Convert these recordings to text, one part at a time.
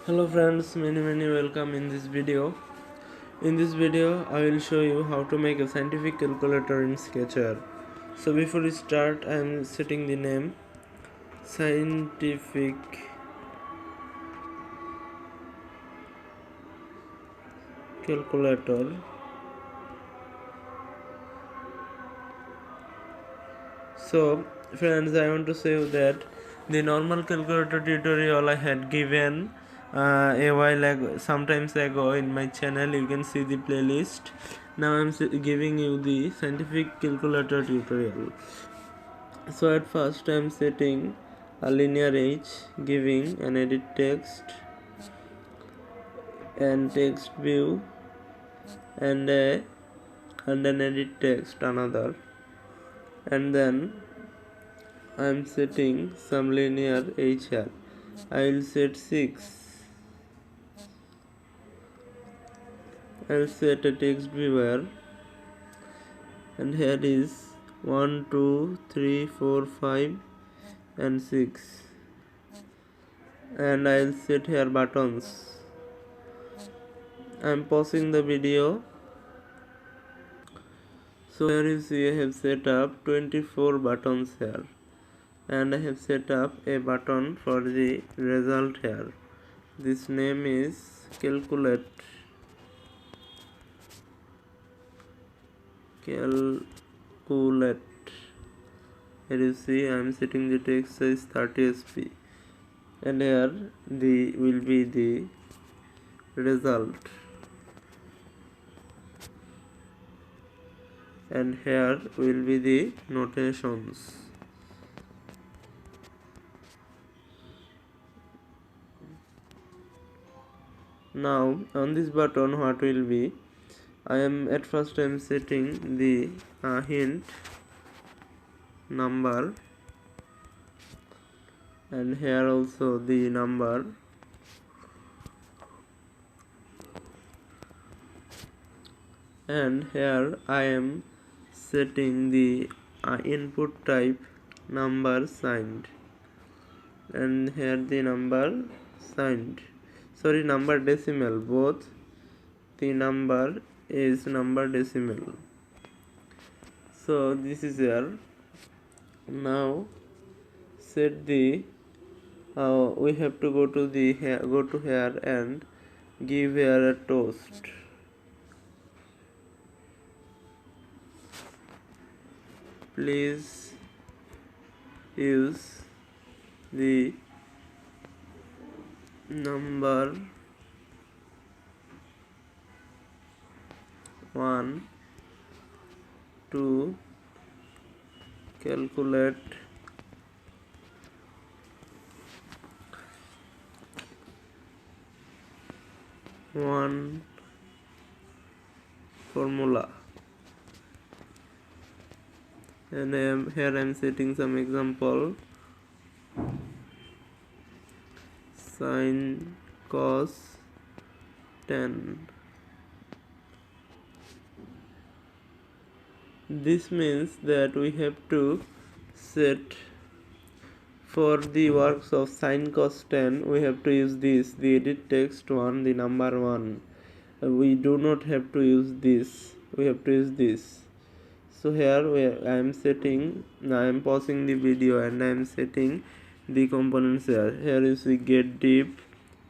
Hello friends, many welcome in this video. In this video I will show you how to make a scientific calculator in Sketchware. So before we start, I am setting the name scientific calculator. So friends, I want to say that the normal calculator tutorial I had given a while ago, sometimes ago in my channel. You can see the playlist. Now I'm giving you the scientific calculator tutorial. So at first I'm setting a linear edge, giving an edit text and text view and an edit text another, and then I'm setting some linear edge here. I'll set 6. I'll set a text viewer, and here is 1 2 3 4 5 and 6, and I'll set here buttons. I'm pausing the video. So here you see I have set up 24 buttons here, and I have set up a button for the result here. This name is calculate. Here you see I am setting the text size 30 sp, and here the will be the result, and here will be the notations. Now on this button what will be, I am setting the hint number, and here also the number, and here I am setting the input type number signed, and here the number signed, number decimal, both the number is number decimal. So this is here. Now set the we have to go to here and give here a toast. Please use the number 1 to calculate one formula, and here I am setting some example: sin cos 10. This means that we have to set for the works of sin cos 10, we have to use this, the edit text one, the number 1. We do not have to use this, we have to use this. So here I am pausing the video, and I am setting the components here. Here you see get deep,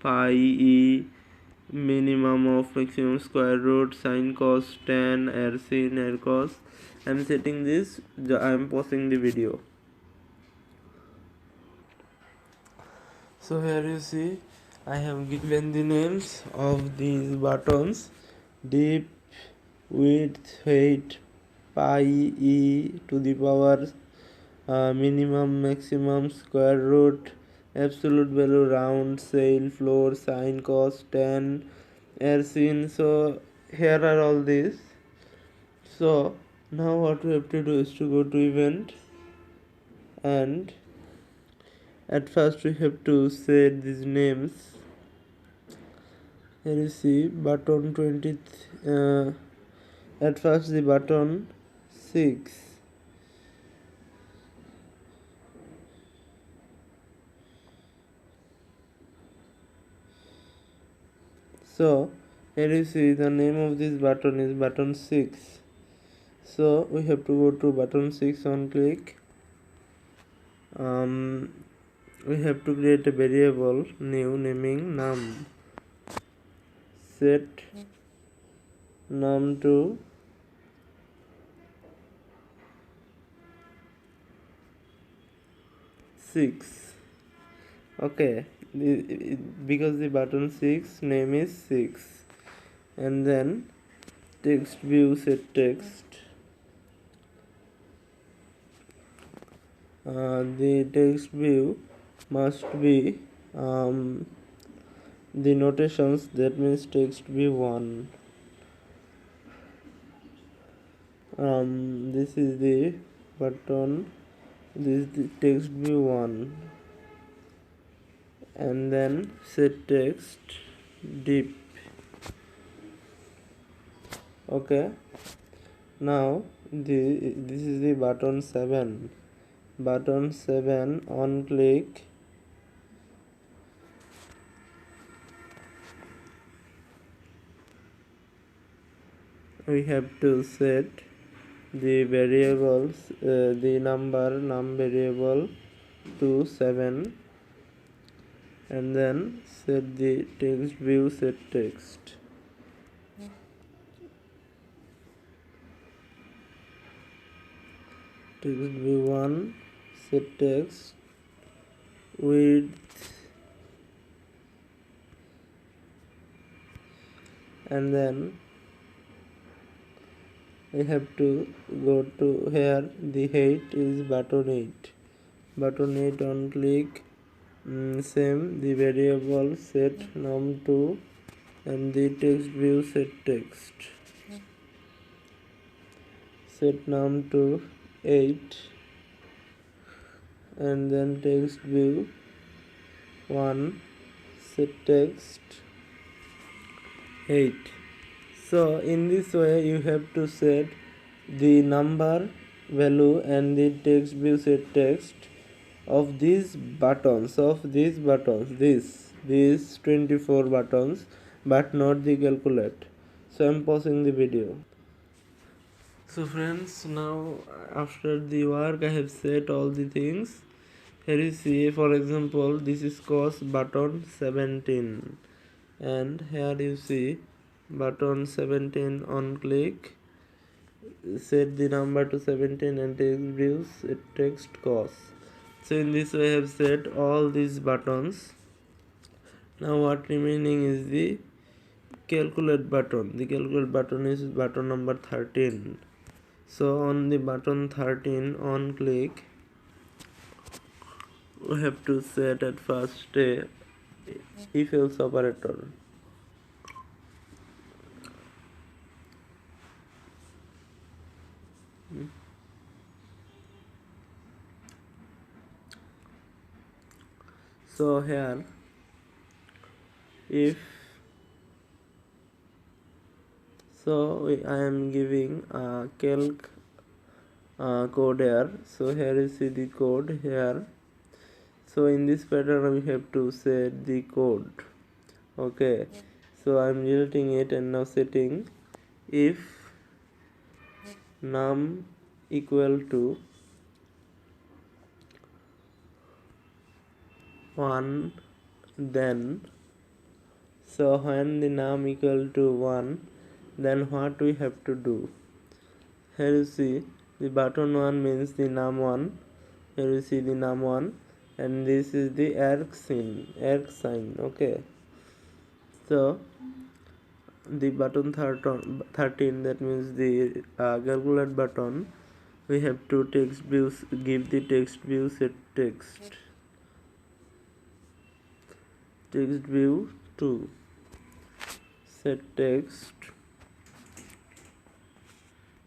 pi e, minimum of maximum square root, sin cos 10, air sin, air cos. I am setting this, I am pausing the video. So here you see I have given the names of these buttons: deep, width, height, pi e to the power, minimum, maximum, square root, absolute value, round, sail, floor, sin, cos, 10, air scene. So here are all these. So now what we have to do is to go to event, and at first we have to set these names. Here you see button 20, at first the button 6, So here you see the name of this button is button 6. So we have to go to button 6 on click. We have to create a variable new naming num. Set num to 6. Okay, because the button 6 name is 6. And then text view set text. The text view must be the notations, that means text view 1. This is the button, this is the text view 1, and then set text deep. Okay, now this is the button 7. Button 7 on click. We have to set the variables, the num variable to 7, and then set the text view set text. Text view 1 set text width, and then we have to go to here, the height is button 8. Button 8 on click. Same, the variable set num to, and the text view set text. Set num to 8, and then text view 1 set text 8. So in this way you have to set the number value and the text view set text of these buttons, these 24 buttons, but not the calculate. So I'm pausing the video. So friends, now after the work I have set all the things. Here you see, for example, this is cost button 17, and here you see button 17 on click. Set the number to 17 and text views text cost. So in this way I have set all these buttons. Now what remaining is the calculate button. The calculate button is button number 13. So on the button 13 on click, we have to set at first a if else operator. So here if I am giving a calc code here. So here you see the code here. So in this pattern we have to set the code. Okay, so I'm deleting it and now setting if num equal to 1, then so when the num equal to 1, then what we have to do? Here you see the button 1 means the num1. Here you see the num1, and this is the arc sign. Okay, so the button 13, that means the calculate button, we have to text views, give the text view set text view 2 set text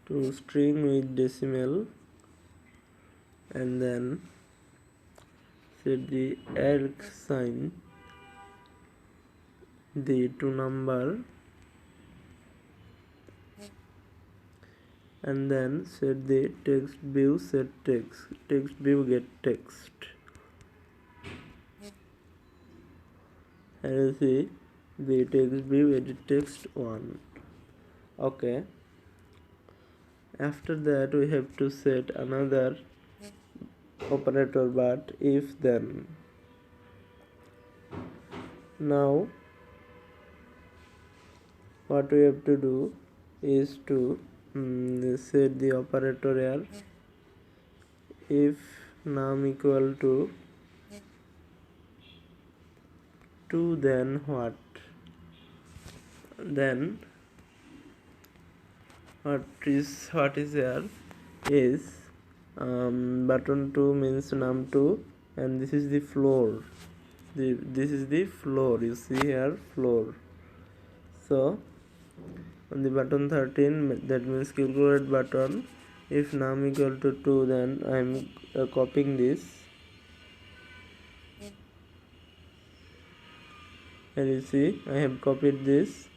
to string with decimal, and then set the arc sign the to number, and then set the text view set text view get text. And you see the text view edit text 1. Okay, after that we have to set another operator, but if then. Now what we have to do is to set the operator here. If num equal to 2, then what? Then what is here is button 2 means num 2, and this is the floor. This is the floor. You see here floor. So on the button 13, that means calculate button. If num equal to 2, then I am copying this. And you see I have copied this,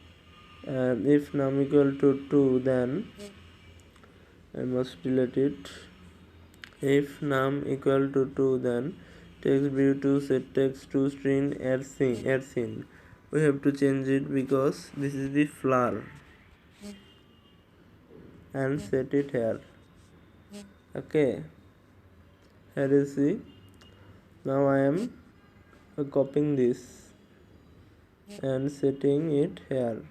and if num equal to 2, then I must delete it. If num equal to 2, then text view to set text to string add scene. We have to change it because this is the floor, and set it here. Okay, here you see. Now I am copying this and setting it here.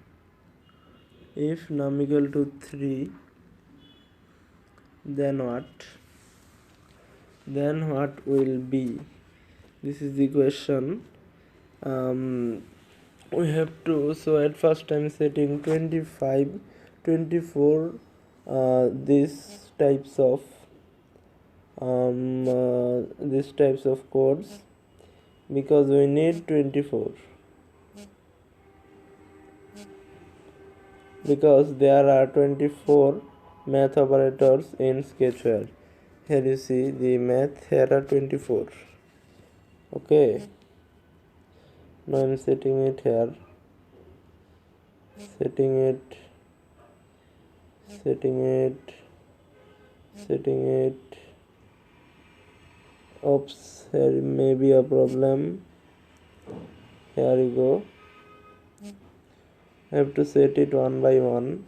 If num equal to 3, then what will be? This is the question. We have to, so at first I'm setting 25, 24, these types of codes, because we need 24, because there are 24 math operators in Sketchware. Here you see the math, here are 24. Okay, now I'm setting it here, setting it, oops, here may be a problem. Here you go. I have to set it one by one.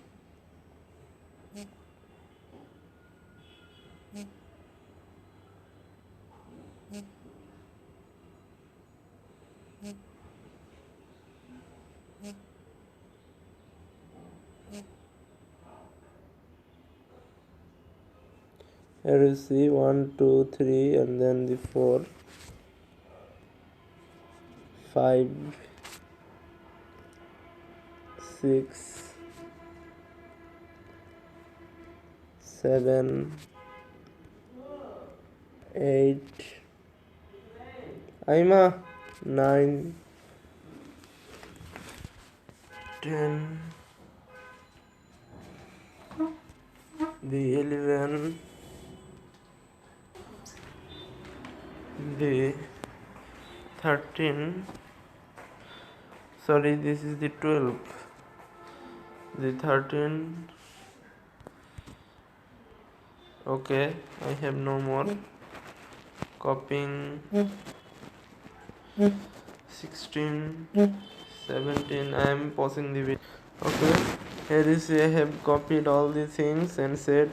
Here you see 1, 2, 3, and then the 4, 5, 6, 7, 8, Aima, 9, 10, the 11, the 13, sorry, this is the 12, the 13. Okay, I have no more. Copying 16, 17. I am pausing the video. Okay, here you see I have copied all the things and set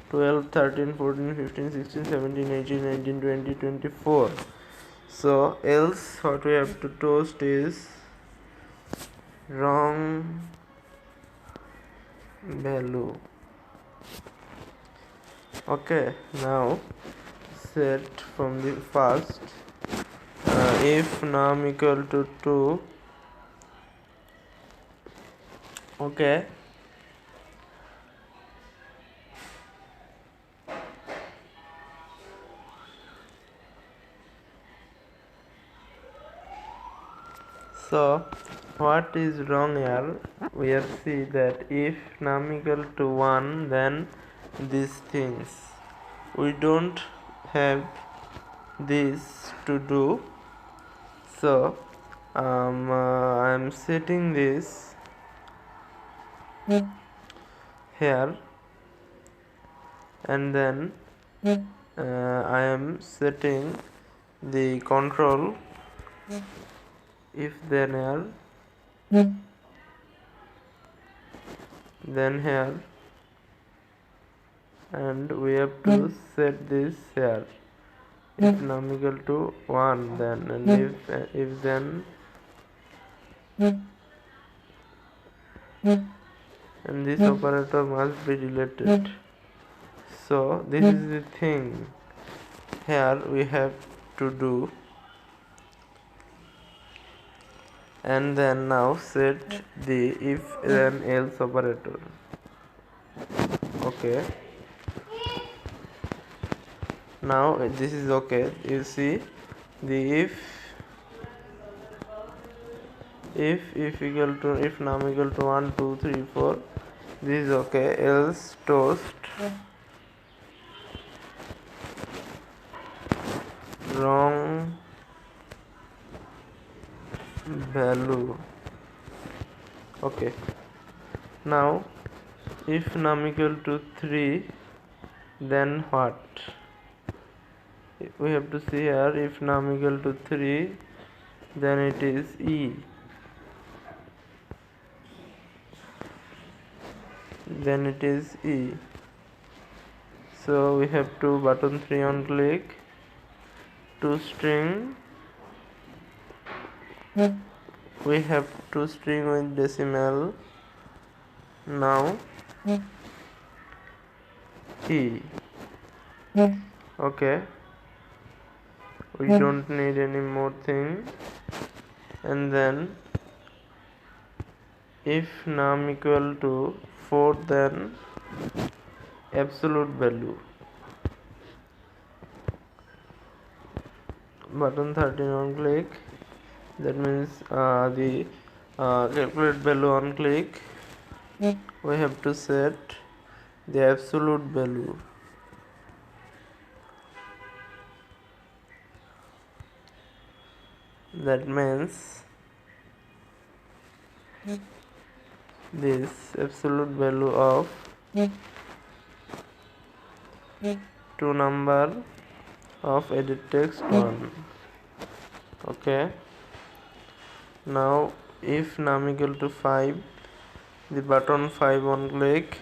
12, 13, 14, 15, 16, 17, 18, 19, 20, 24. So else what we have to toast is wrong value. Okay, now set from the first, if num equal to 2. Okay, so what is wrong here? We have see that if num equal to 1, then these things we don't have this to do. So I'm setting this here, and then I am setting the control if then here, then here, and we have to set this here. If num equal to 1, then, and if then, and this operator must be related. So this is the thing here we have to do, and then now set the if then else operator. Okay, now this is okay. You see the if equal to, if num equal to 1 2 3 4, this is okay, else toast wrong value. Okay, now if num equal to 3, then what? We have to see here, if num equal to 3, then it is E, then it is E. So we have to button 3 on click to string, we have to string with decimal. Now E. Okay, we don't need any more thing. And then if num equal to 4, then absolute value, button 13 on click, that means the calculate value on click, we have to set the absolute value. That means this absolute value of to number of edit text 1. Okay, now if num equal to 5, the button 5 on click,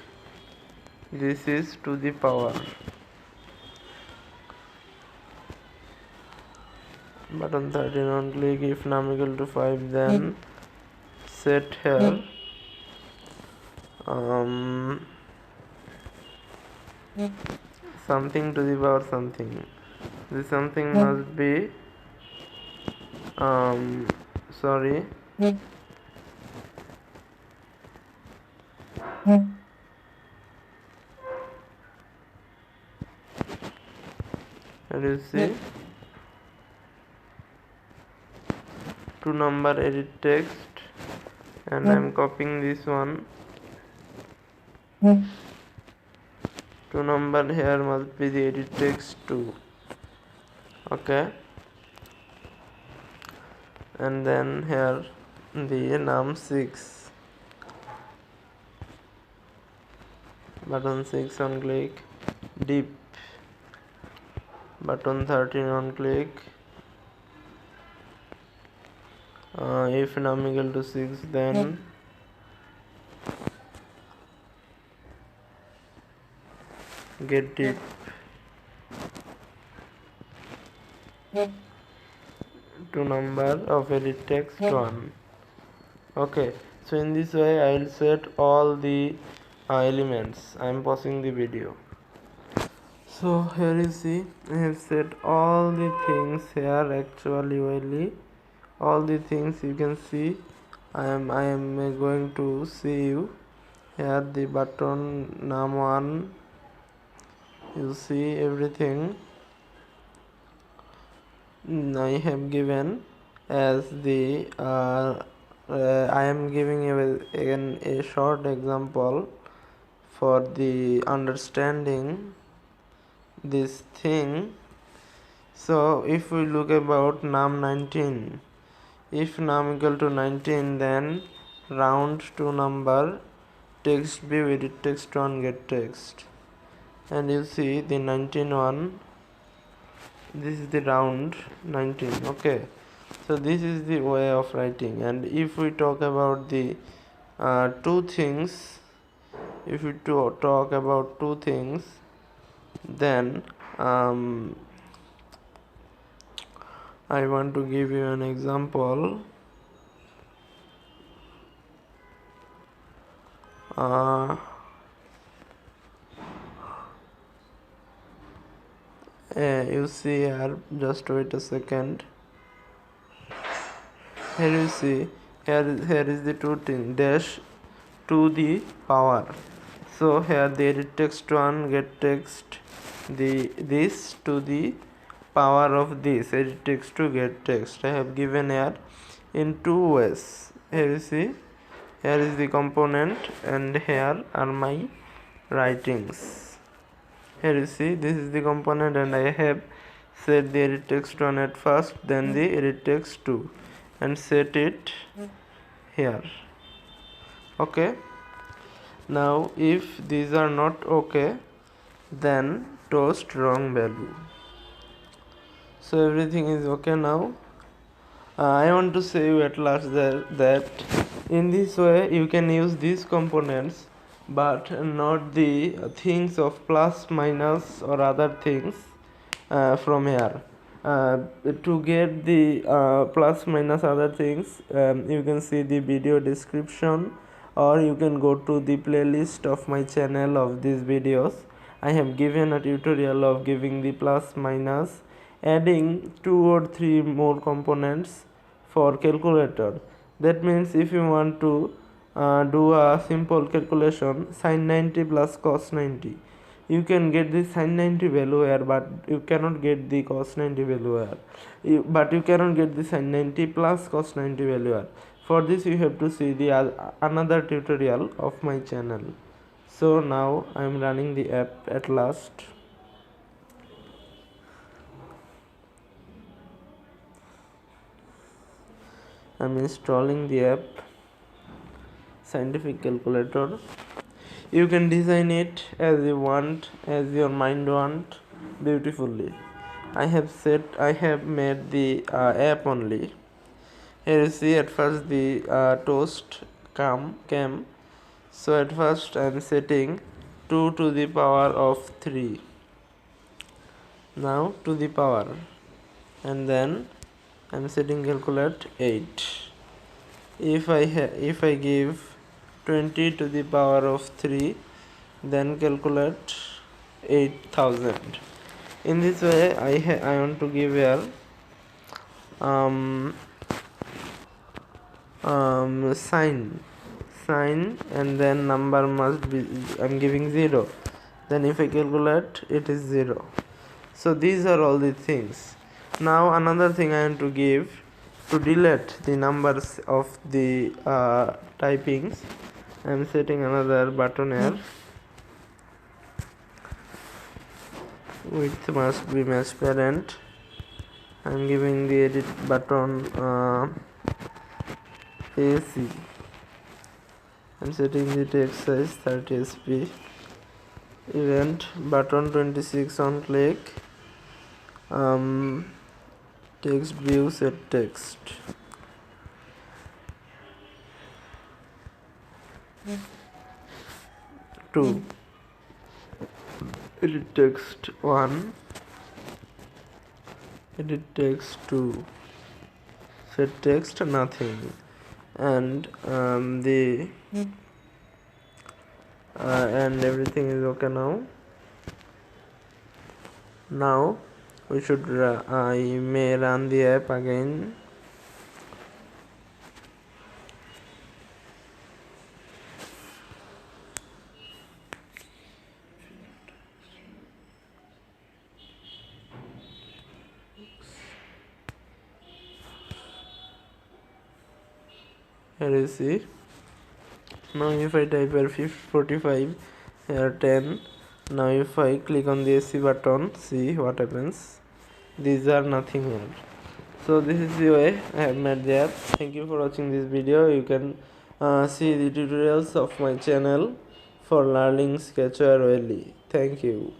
this is to the power, button 13 on click, if num equal to 5, then set here something to the power something. This something must be sorry, and you see to number edit text, and I'm copying this one. To number here must be the edit text 2. Okay, and then here the num 6, button 6 on click, deep, button 13 on click, if num equal to 6, then get deep, to number of edit text 1. Okay, so in this way I will set all the elements. I am pausing the video. So here you see I have set all the things here actually all the things you can see. I am going to see you here the button num1, you see everything I have given as the I am giving you a short example for the understanding this thing. So if we look about num 19, if num equal to 19, then round to number text view edit text on get text, and you see the 19 one, this is the round 19. Okay, So this is the way of writing. And if we talk about the two things, if we talk about two things, then I want to give you an example. You see here, just wait a second. Here you see, here is the two thing, dash to the power. So here the edit text one get text this to the power of this, edit text to get text. I have given here in two ways. Here you see, here is the component and here are my writings. Here you see, this is the component and I have set the edit text 1 at first, then the edit text 2 and set it here. Okay. Now if these are not okay, then toast wrong value. So everything is okay now. I want to say you at last that in this way you can use these components but not the things of plus, minus or other things from here. To get the plus, minus other things, you can see the video description or you can go to the playlist of my channel of these videos. I have given a tutorial of giving the plus, minus, adding 2 or 3 more components for calculator. That means if you want to do a simple calculation, sin 90 plus cos 90, you can get the sin 90 value here, but you cannot get the cos 90 value here. But you cannot get the sin 90 plus cos 90 value here. For this you have to see the another tutorial of my channel. So now I am running the app at last. I am installing the app, scientific calculator. You can design it as you want, as your mind want, beautifully. I have made the app only. Here you see, at first the toast came. So at first I am setting 2 to the power of 3. Now to the power, and then I am setting calculate 8. If I give 20 to the power of 3, then calculate 8000. In this way I want to give here sign and then number must be, I'm giving 0. Then if I calculate, it is 0. So these are all the things. Now another thing I want to give, to delete the numbers of the typings, I am setting another button here. Width must be match parent. I am giving the edit button AC. I am setting the text size 30 sp. Event button 26 on click. Text view set text. Two. Edit text 1. Edit text 2. Set text nothing. And and everything is okay now. Now we should I may run the app again. Here you see. Now if I type here 45, here 10. Now if I click on the AC button, see what happens. These are nothing here. So this is the way I have made the app. Thank you for watching this video. You can see the tutorials of my channel for learning Sketchware well. Thank you.